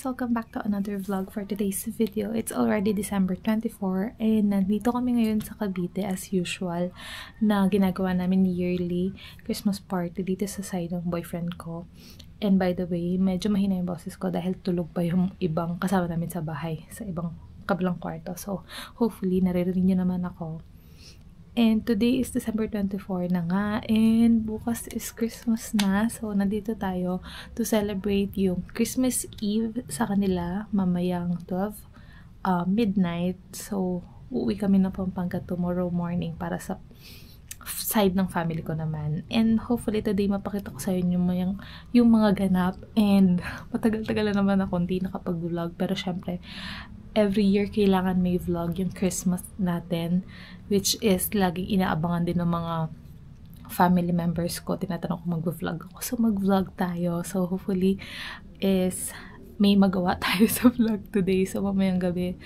guys! Welcome back to another vlog for today's video. It's already December 24 and nandito kami ngayon sa Cavite as usual na ginagawa namin yearly Christmas party dito sa side ng boyfriend ko. And by the way, medyo mahina yung boses ko dahil tulog pa yung ibang kasama namin sa bahay, sa ibang kabilang kwarto. So hopefully naririnig nyo naman ako. And today is December 24 na nga, and bukas is Christmas na. So, nandito tayo to celebrate yung Christmas Eve sa kanila, mamayang 12 midnight. So, uuwi kami ng Pampanga tomorrow morning para sa side ng family ko naman. And hopefully today mapakita ko sa inyo yung mga ganap. And matagal-tagal na naman ako hindi nakapag-vlog. Pero syempre, every year kailangan may vlog yung Christmas natin, which is laging inaabangan din ng mga family members ko. Tinatanong ko mag-vlog ako. So mag-vlog tayo. So hopefully is may magawa tayo sa vlog today. So mamayang gabi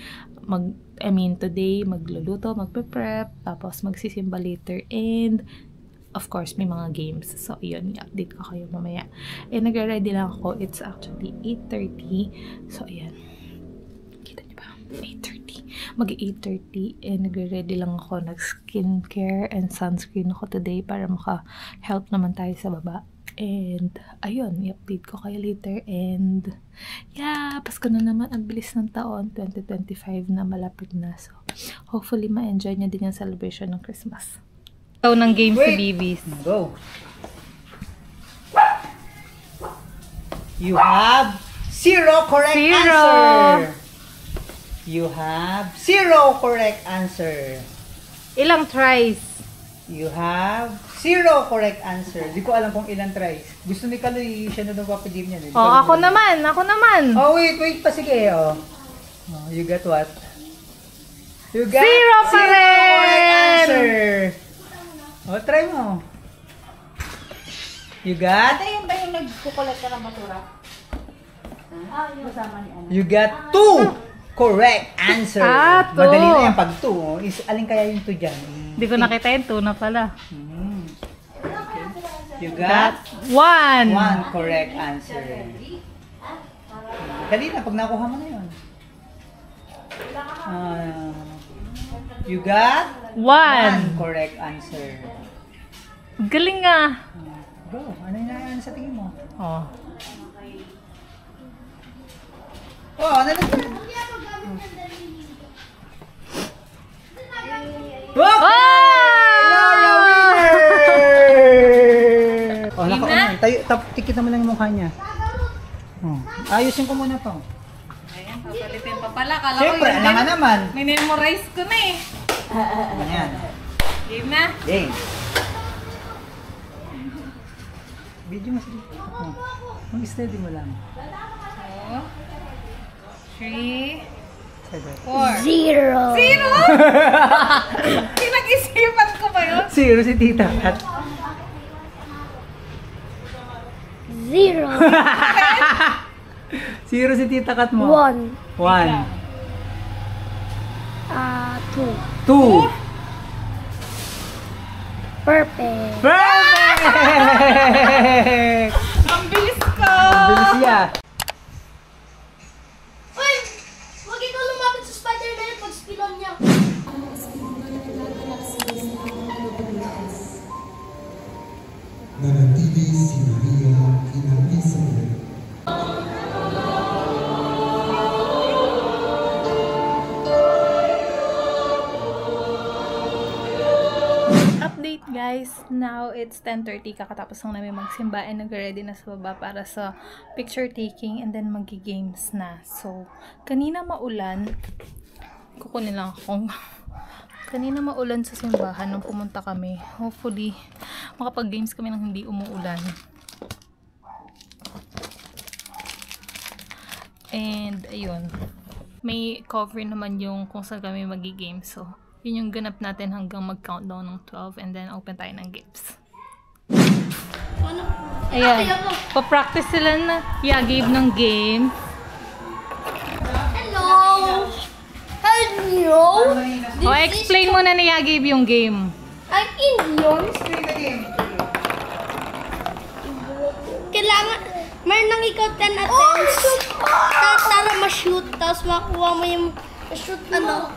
today magluluto, magpe-prep, tapos magsisimba later, and of course may mga games. So yun, i-update ko kayo mamaya. And nagre-ready lang ako. It's actually 8:30. So ayan, 8:30. Mag-8:30 and nagre-ready lang ako. Nag-skincare and sunscreen ako today para maka-help naman tayo sa baba. And ayun, i-update ko kayo later. And yeah, Pasko na naman. Ang bilis ng taon. 2025 na, malapit na. So hopefully ma-enjoy niya din yung celebration ng Christmas. So, ng game si Bibis. Go! You have 0 correct answer! You have 0 correct answer. Ilang tries? You have 0 correct answer. Di ko alam kung ilang tries. Gusto ni Kaloy, siya na nagpapadim niya. Oh, ako naman. Oh, wait pa. Sige, oh. You got what? You got 0 pa rin! correct answer. Oh, try mo. You got? Ate, yun ba yung nagkukulat ka ng basura? Yung kasama ni Ana. You got 2 correct answer. Madali na yan pag 2. Alin kaya yung 2 dyan? Hindi ko nakita yung 2 na pala. You got 1 correct answer. Dali na, pag nakuha mo na yun. You got 1 correct answer. Galing nga. Go, ano yung sa tingin mo? Oh. Ano na? Okay! You're a winner! Oh, tikit naman lang yung mukha niya. Ayusin ko muna to. Ayan, papalitin pa pala. Kala siyempre, ko alam nga naman. Minimorize ko na eh. Ayan. Game na? Game. Video mo sige. Mag-steady mo lang. 3 4 0! Pinag-isipan ko ba yun? 0 si Tita Kat. 0! 0 si Tita Kat mo. 1. 1. 2. 2. Perfect! Perfect! Ang bilis ko! Ang bilis niya. Uy! Huwag ikaw lumapit sa Spider-Man pag spilon niya. Nanatili si Maria inang Isabel. Update guys, now it's 10:30, kakatapos lang namin magsimba and nag-ready na sa baba para sa picture taking and then magi-games na. So, kanina maulan, kukunin lang akong kanina maulan sa simbahan nung pumunta kami. Hopefully, makapag-games kami nang hindi umuulan. And, ayun, may cover naman yung kung saan kami magi-games. So, yun yung ganap natin hanggang mag-countdown ng 12 and then open tayo ng gifts. Ayan, pa-practice sila na Gabe ng game. Hello! Hello! O, explain muna ni Gabe yung game. I'm Indian. Kailangan, meron nang ikaw 10 attempts. tapos makuha mo yung shoot ano.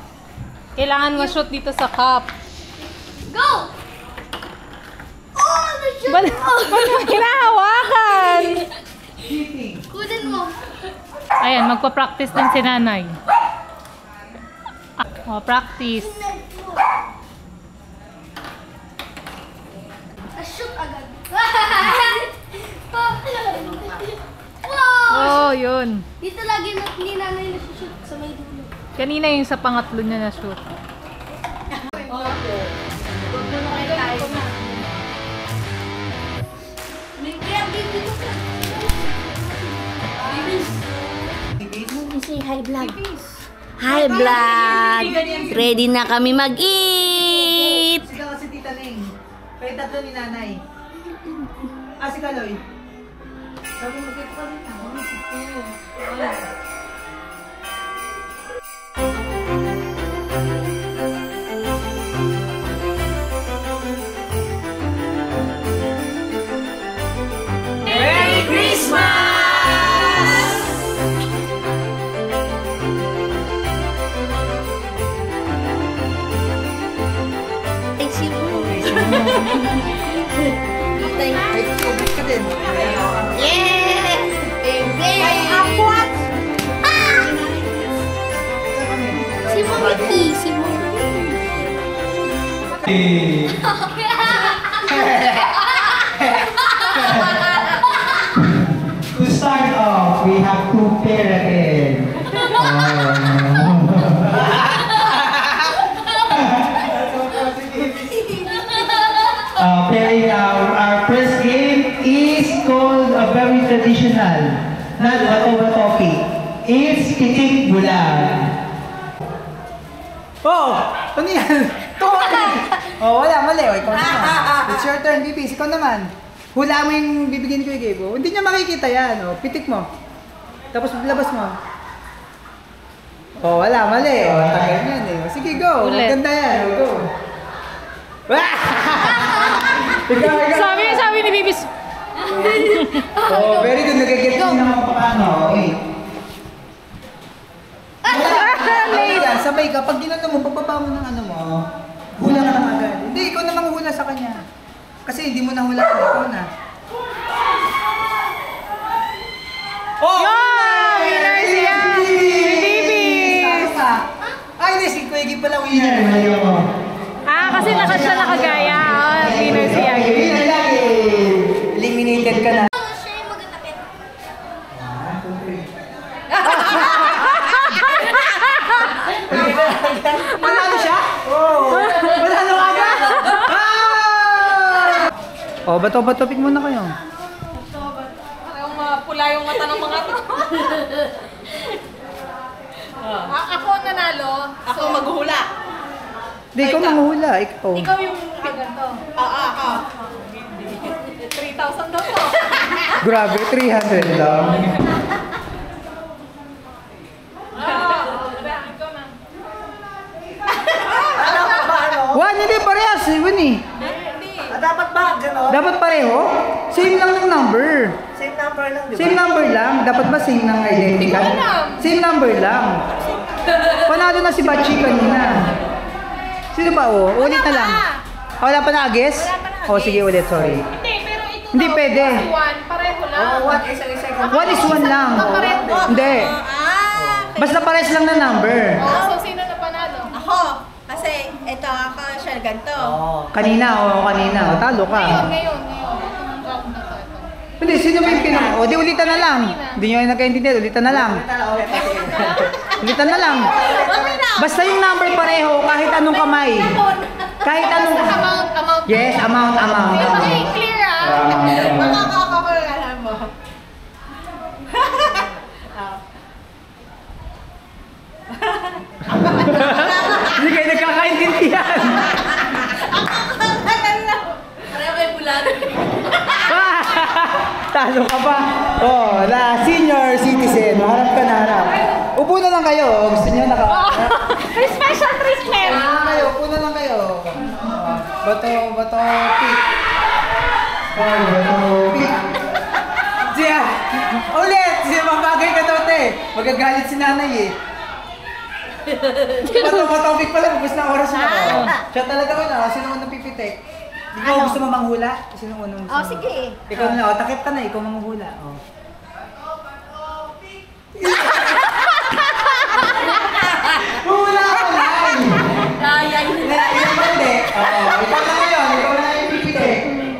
Kailangan ma-shoot dito sa cup. Go! Oh, na-shoot Ba't mo! hinahawakan? Cheating. Kunin mo. Ayan, magpa-practice din si nanay. Oh, practice. Na-shoot agad. Wow! Oh, yun. Dito lagi ni nanay na-shoot sa may dulo. Kanina yung sa pangatlo niya na shoot. Say hi vlog. Hi vlog. Ready na kami mag-eat. Sigaw si Tita Ning. Kaya tatlo ni nanay. Ah, si Kaloy. Sabi mo dito ka rin. Merry Christmas! Ay, si mo. Ay, tubig ka din. Yeah! What? Si Mommy si Mommy. To start off, we have two pair again. Pairing our first game is called a very traditional, not whatever topic. It's Kitik Bulan. Oh! Ano yan? Oh, wala, mali. O, ikaw naman. It's your turn, Bibis. Ikaw naman. Hula mo yung bibigyan ko yung Gabe. Hindi niya makikita yan. Oh. Pitik mo. Tapos labas mo. Oh, wala, mali. Oh, tagal yan eh. Oh, sige, go. Ulit. Ganda yan. Oh, go. ikaw. Sabi ni Bibis. Oh, very good. Nag-get ko naman paano. Okay. Yan, sabay ka. Pag ginano mo, pagbaba mo ng ano mo, hula ka naman agad. Hindi, ikaw na manghula sa kanya. Kasi hindi mo nahula ka. Ikaw na. Oh! Yun! Winner siya! Si Bibis! Ay, hindi. Si Kuya Gib pala winner. Ah, kasi siya nakagaya. Oh, winner siya. Winner lagi. Eliminated ka na. Siya yung magkatapit. Manalo siya? Oo. Manalo ka agad? Oh, bato pick muna kayo. Parang pula yung mata ng mga to. Ako ang nanalo. Ako maghula. Hindi, ikaw manghula. Ikaw. Ikaw yung ganito. Ako. 3,000 daw to. Grabe, 300 lang. One, hindi parehas. Iwan eh. Dapat ba? Ganon? Dapat pareho? Same lang ng number. Same number lang, di ba? Same number lang. Dapat ba same ng identical? Same number lang. Panalo na si Bachi kanina. Sino pa oh? Ulit na lang. Wala pa na-guess? Oh, sige ulit, sorry. Hindi, pero ito Hindi pwede. One, pareho lang. Oh, one is isa-isa. One is one lang. Hindi. Basta pares lang na number. So, sino na panalo? Ako, kasi ito ako siya ganito. Kanina, kanina. O, talo ka. Ngayon. Ito ng round na to. Hindi, sino ba yung pinaka? O, di ulitan na lang. Hindi nyo yung nagkaintindihan, ulitan na lang. Ulitan na lang. Basta yung number pareho, kahit anong kamay. Kahit anong... Amount. Yes, amount. Okay, clear ah. Makakakapalan mo. Hindi kayo nagkakaintindihan. Pareho kayo bulan. Talo ka pa. Oh, na senior citizen. Harap ka na, harap. Upo na lang kayo. Gusto niyo naka... May special treatment. Upo na lang kayo. Bato, pick. Oh, bato, pick. Siya, ulit. Siya, mabagay ka daw, te. Magagalit si nanay eh. Topic pala, ubus na oras na. Siya talaga wala, sino unang pipitik? Ikaw gusto mo manghula? Sino unang gusto mo? Sige. Ikaw na, takip ka na, ikaw manghula. Hula ka na! Kaya yun. Ilang mandi? Ikaw na ngayon, ikaw na yung pipitik.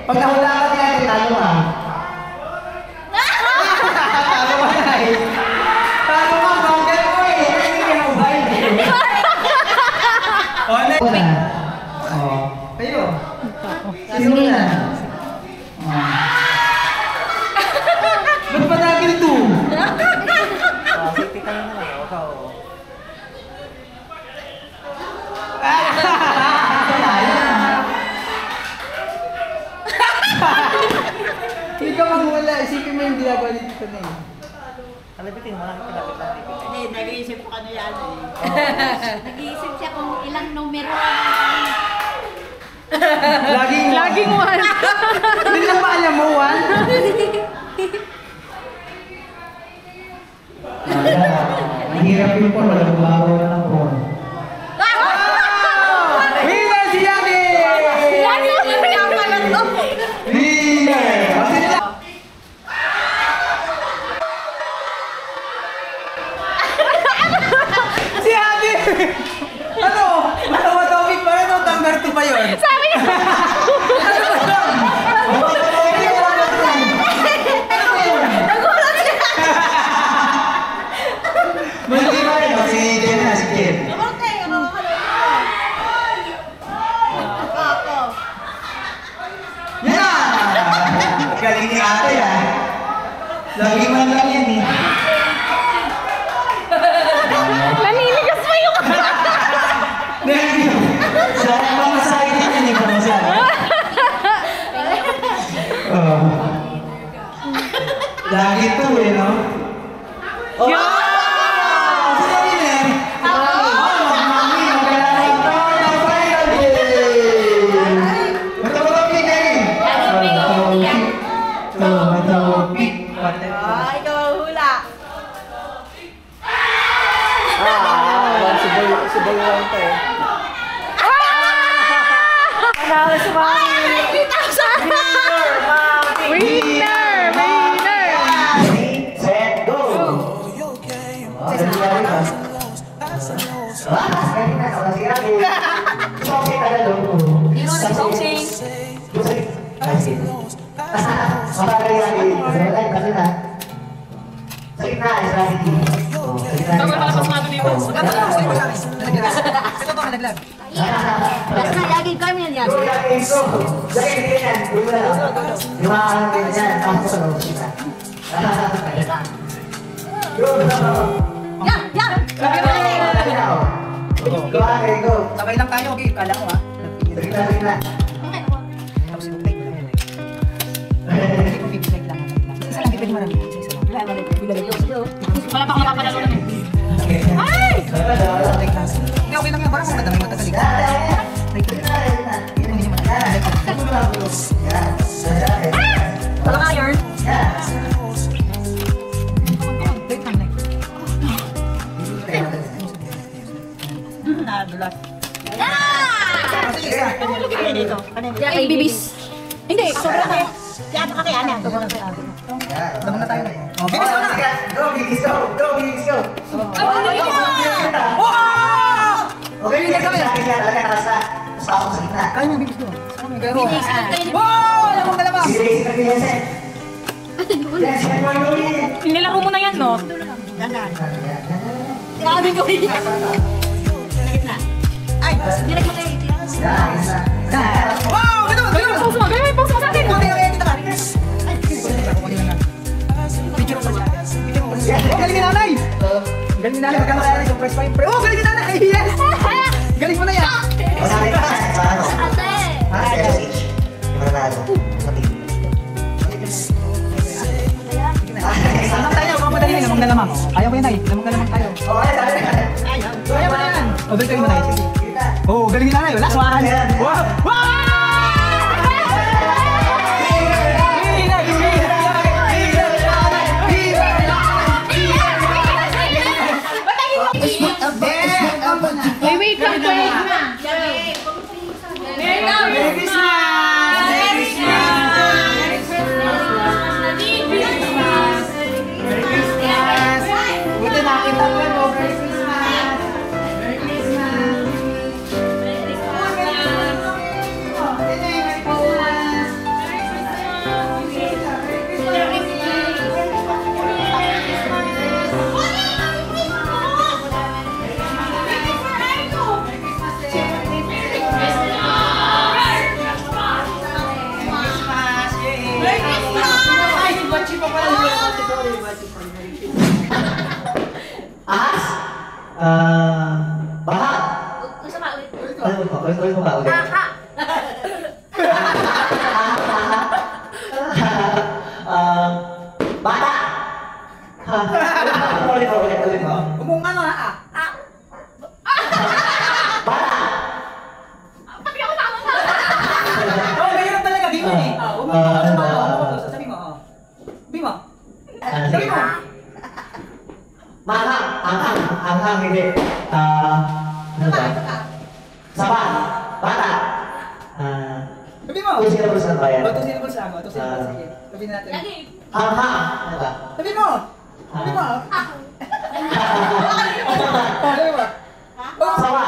Pag nahula ka natin, talo ka. Talo ka na eh. Talo ka, banggal mo eh. Hindi mo ba Kayo. Sino na? Ba't ba nagil ito? Safety ka na naman. Ikaw. Hindi ka maghula. Isipin mo yung ginagawa dito na eh. Kalabitin mo lang. Hindi, nag-iisip ko ano yan eh. Nag-iisip siya kung ilang numero. Laging one. Hindi lang ba alam mo, one? Mahirap yung po, walang bago ng phone. Winner si Yagi! Yagi! Yung pala to! Winner! Si Yagi! Ano? Matawag-topic pa rin o number 2 pa yun? Sabi niya! Mali ba yun? Si Jen na, si Jen. Yeah! Galing ni ate ah. Lagi man lang yan eh. Naninigas mo yung... Sa pamasahe din yan eh, pamasahe. Lagi to eh, no? Sino yun eh? Mami, magkalaman to ng final game! Matawag game! Matawag Ikaw hula. Si Boy lang to eh. Panalo si Mami! Winner! Winner! Set, go! Lagi kami yan. Sabay lang tayo, okay? Kala ko ah. Tapos i-play mo lang. Hindi ko pipilay lang. Isa lang, pipilay mo lang. Isa lang. Wala pa ako napapanalo na. Hindi, okay lang yan. Parang madamay matagal ka. Wala ka yun. Nadulas. Kay bibis. Hindi, sobra na. Kaya ka kaya na. Labang na tayo. Bilis mo na! Go, Bigis, go! Go, Bigis, go! Okay, hindi kami. Talaga nakasa. Sa ako sa gitna. Kaya niya, bilis mo. Bilis. Wow! Alam mo kalabang! Sige, sige, yes, eh. Yes, yes, go, go, go. Nilaro mo na yan, no? Grabe ko yun. Ay, direct mo kayo. Wow! Ganun! Gawin mo, post mo! Gawin mo, post mo sa akin! Okay, okay, kita ka. Picture ko lang. Oh, galing ni nanay! Galing ni nanay, magkano kaya yung price pa yung pre. Oh, galing ni nanay! Yes! Galing mo na yan! Masakit ka sa ano? Ate! Ha? LSH. Yung mananalo. Sa team. Lamang tayo, mamadali na, lamang na lamang. Ayaw ko yun ay, lamang na lamang tayo. Oh, ay, sabi ka. Ayaw mo na yan! O, balik tayo mo na yun. Oh, galing ni nanay, wala suwakan. Wow! Wow! Sabi mo, Merry Christmas! Merry Christmas! Merry Ahas? Baha? Ano mo? Ulit mo ba ulit? Bata? Ulit mo. Umunga mo ha. Bata? Oh, mahirap talaga. Di mo eh. Umunga mo. Sabi mo. Sabi mo. Sabi mo. Anghang, hindi. Ano ba? Saba? Bata? Sabi mo. Two syllables na ba yan? Two syllables lang. Two syllables. Sige. Sabi natin. Anghang. Ano ba? Sabi mo. Sabi mo. Sabi mo. Saba?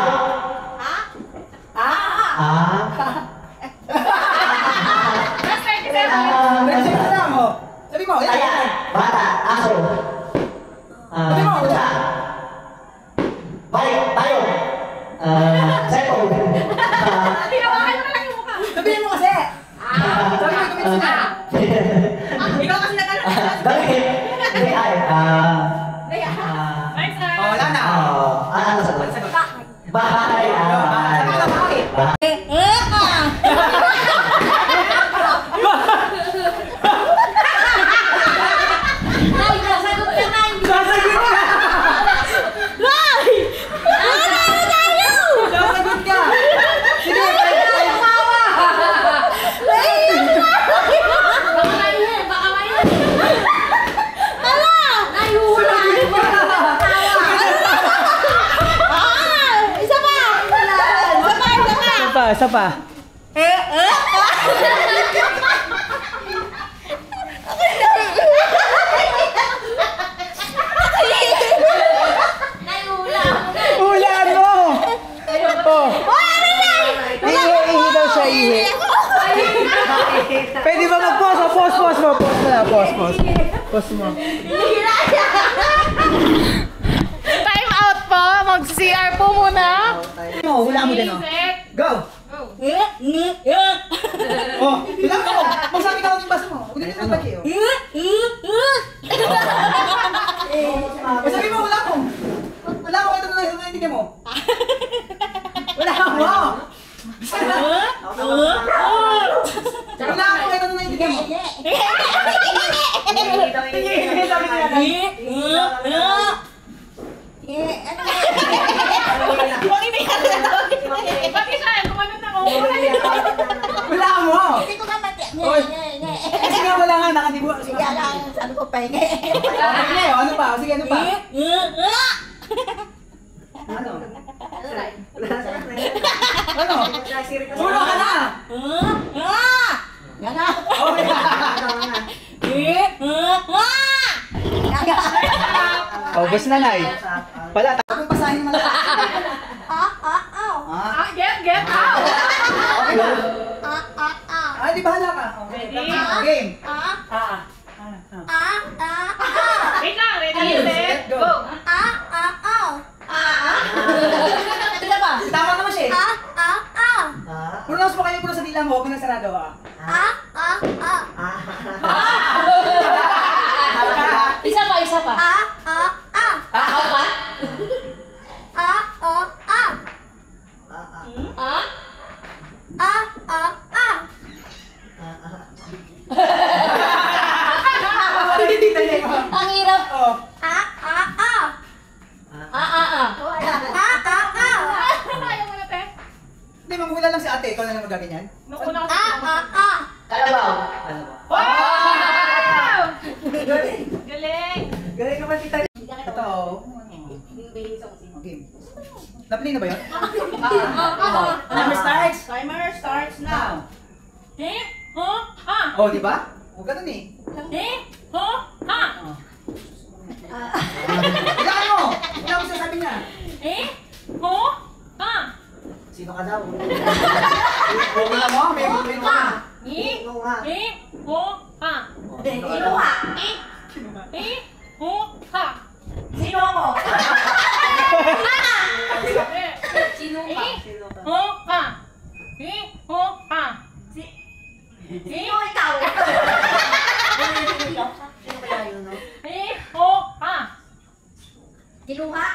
Sabi mo. Taya? Bata? Aso? Sabi mo. Pusa? Bayo? Cellphone? Sabihin mo kasi. Sabi mo. Sabi mo. Ikaw kasi nakalala. Damit? Hindi ay. Oh, wala na. Ano sagot? Bahay. Sasagot ka. Sige. Isa pa. Ulan mo! Oh. Ihi daw siya, ihi. Pwede ba mag-pause? Pause mo. Pause mo. Time out po! Mag-CR po muna! Hula mo din, oh. Go! Oh, bilang mo. Magsabi ka ng basa mo. Huwag na nagbagi, oh. Sabi mo, wala mo. Wala mo, ito na hindi mo. Wala mo. Wala mo, ito na hindi mo. Wala mo. Kasi nga wala nga, nakadibuha. Sabi ko pahingi. Ano pa? Sige, ano pa? Ano? Ano? Sulo ka na! Yan na. Oh, bus na na eh. Pala, tapos pasahin mo na. Get out! Ay, di bahala ka. Game. Wait lang, ready, set, go! Tama naman siya eh. Pronounce mo kayo sa dila mo, huwag mo nang sarado ah. Isa pa. Ako pa? Ang hirap. Oh. Hindi, mamuhula lang si ate. Ikaw na lang magaganyan. Kalabaw. Wow! Galing. Galing! Galing naman kita. Ito. Okay. Naplay na ba yun? Timer starts now. Oh, di ba? Huwag ganun eh. Ilaan mo! Wala mo sasabi niya. Sino ka daw? Wala mo? May mga. Sino nga? Sino ako? Sino ikaw? Sino kaya yun, no? Kiluha?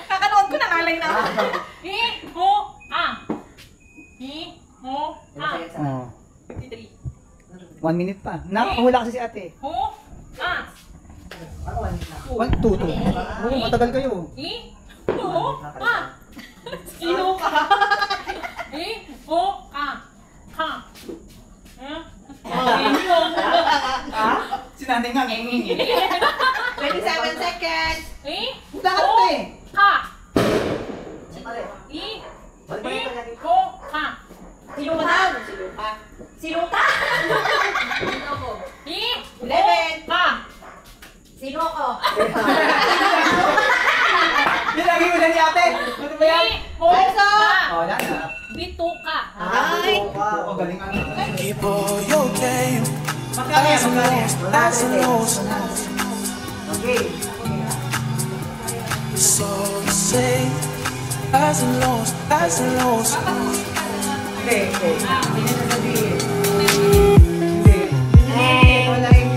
Kakanood ko na ngalay na. Oh. 1 minute pa. Nakakahula kasi si ate. 1, 2, 2. Oo, matagal kayo. Sino ka? Si nanay nga ngingingi. 27 seconds. Bakit ate? Siluhan. Siluta. 11. Sino ako? Bilagi mo na ni ate. Ano ba yan? Pwesto. Oh, wala na. Bituka. Ay. Oo, galing ano. Keep all your game Magkano yan? Magkano yan? as a loss. Okay. It's all the same as a loss, as a loss. Okay, okay. Hindi na sasabihin. Hindi. Hindi. Wala rin.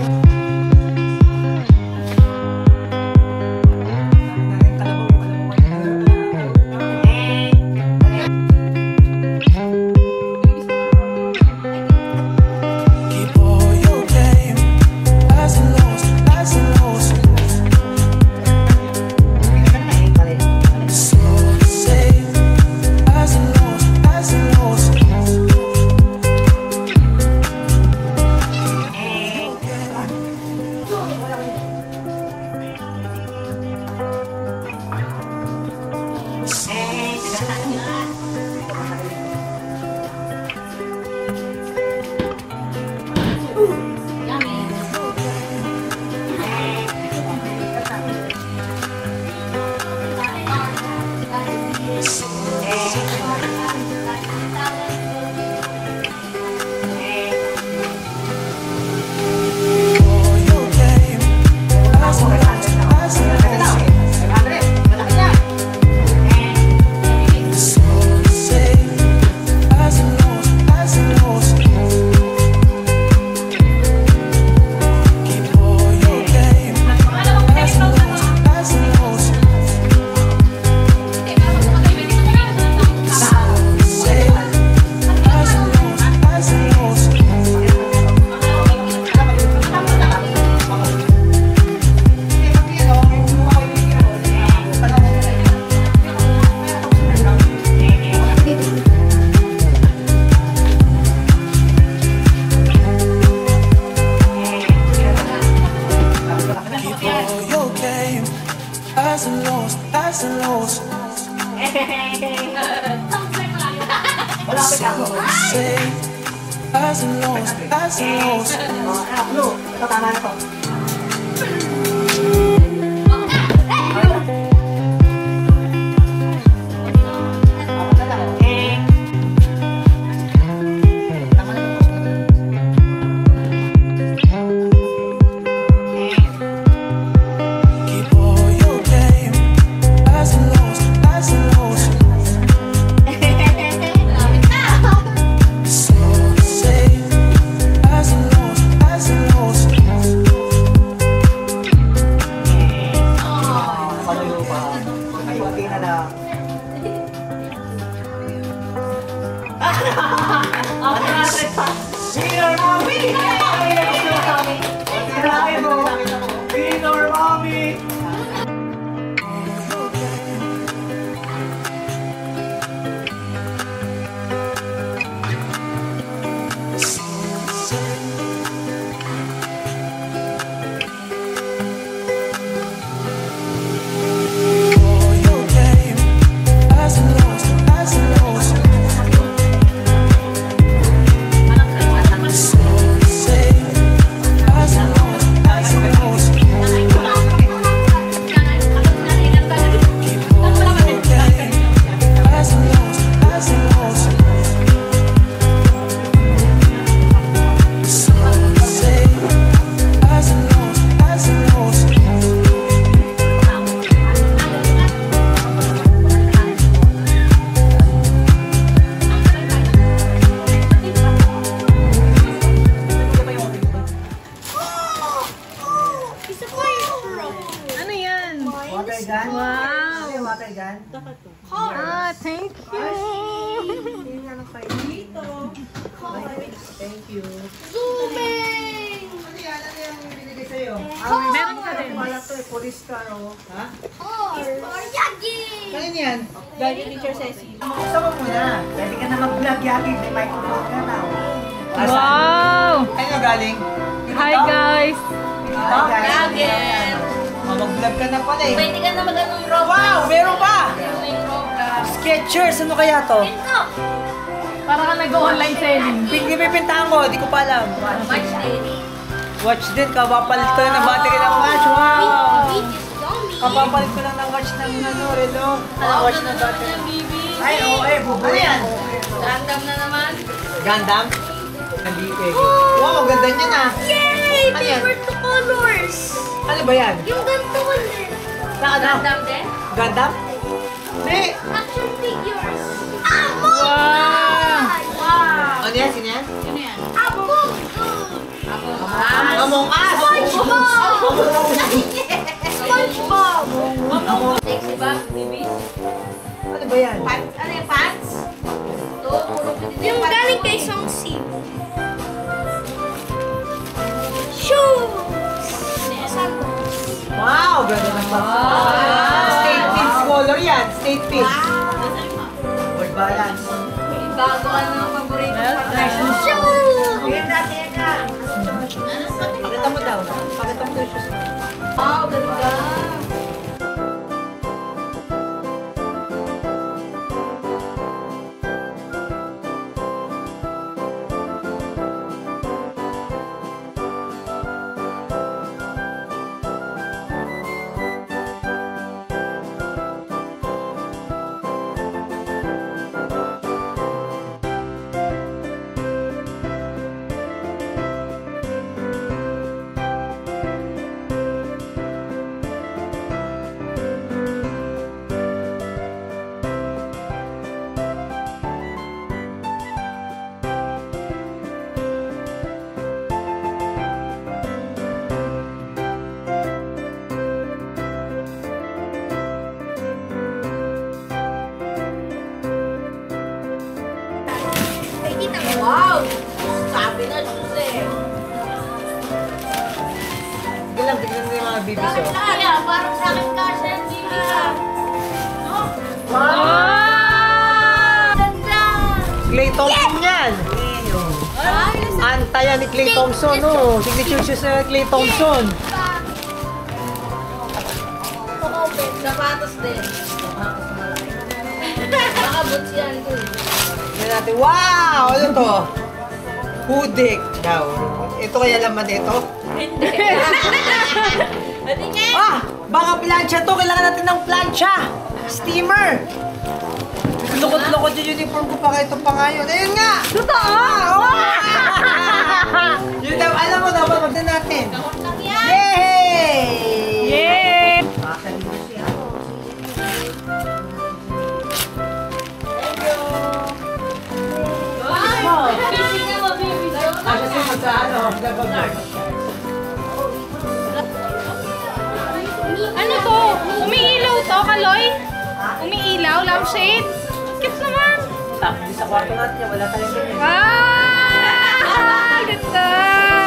Keep all your game as a loss, as a loss. It's all the same as a loss, as a loss. All your game as a loss, as a loss. It's all the same as a loss, as a loss. Keep all your game as a loss, as a loss. It's all the same as a loss, as a loss. Keep all your game as a loss, as a loss. Say as a loss, as a loss. Blue, ito tama na to. Keep all your game as a loss, as a loss. So say as a loss, as a loss. Thank you. Thank you. Zooming! Ano yan? Ano yung binigay sa'yo? Meron ka din. Wala to eh, police car oh. Ha? Or Yagi! Kanino yan? Galing teacher Ceci. Buksan mo muna. Pwede ka na mag-vlog Yagi, may microphone ka na. Wow! Ano galing? Hi guys! Vlogger! Mag-vlog ka na pala eh. Pwede ka na mag-anong rock. Wow! Meron pa! May rock. Skechers! Ano kaya to? Para ka nag-online selling. Pinipintahan ko, di ko pa alam. March Daily. Watch din, kapapalit ko lang ng battery ng watch. Wow! Zombie! Kapapalit ko lang ng watch ng ano, relo. Watch ng battery. Ay, oo eh, Ano yan? Random na naman. Gundam? Nandito eh. Wow, ganda niya na. Yay! Ano yan? Favorite to colors! Ano ba yan? Yung ganito ulit. Random din? Gundam? Hindi. Action figures. Wow! Wow! Ano yan? Sino yan? Sino yan? Abog! Among Us! SpongeBob! SpongeBob! Sexy ba? Bibis? Ano ba yan? Pants? Ano yung pants? Ito, puro pinili Yung galing kay Song Si. Shoes! Sandals. Wow, ganda ng State Pins color yan. State Pins. Word balance. Bago ka ng paborito pa. Shoes! Pakita mo daw. Pakita mo daw yung shoes mo. Wow, ganda. Wow! Sabi na, shoes eh. Sige lang, tignan mo yung mga bibis oh. Kaya, parang sa akin kasi yan, Jimmy ka. Wow! Ganda! Clay Thompson yan. Anta yan ni Clay Thompson, no? Signature shoes na Clay Thompson. Sapatos din. Baka boots yan dun. Tignan natin. Wow! Ano to? Hudik daw. Ito kaya laman ito? Hindi. Hindi nga. Ah! Baka plancha to. Kailangan natin ng plancha. Steamer. Lukot-lukot yung uniform ko pa kayo. Ito pa ngayon. Ayun nga! Totoo! Yun daw. Alam mo, dapat magdan natin. Yay! Yay! Busy nga mo, baby. Kasi magkaano, Ano to? Umiilaw to, Kaloy? Umiilaw, lampshade? Cute naman. Sa kwarto natin, wala tayong ganyan. Ganda!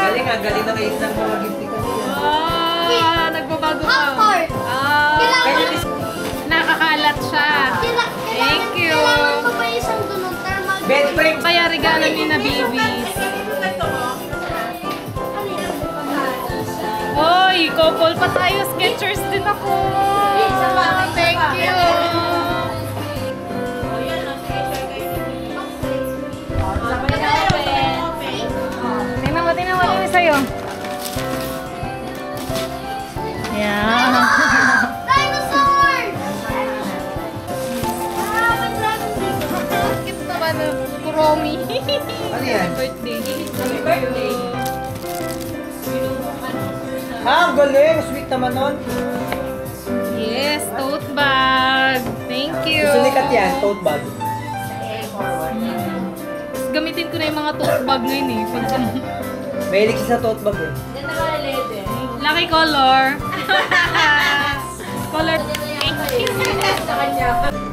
Galing nga, galing na kayo ng mga gift ko niya. Nagbabago ka. Apart! Nakakalat siya. Thank you. Kailangan pa ba isang dunod para mag... Bed frame. Kaya regalo ni na babies. Hoy, couple pa tayo. Skechers din ako. Thank you. Tingnan mo din sa'yo. Yeah. Dinosaurs! May dragon dito. Cute naman ng Kuromi. Ano yan? Birthday. Happy birthday. Ah, ang galing. Sweet naman nun. Yes, tote bag. Thank you. Gusto ni Kat yan, tote bag. Gamitin ko na yung mga tote bag ngayon eh. Pag Mahilig siya sa tote bag eh. Yan na ba leather? Lucky color. Color. Thank Sa kanya.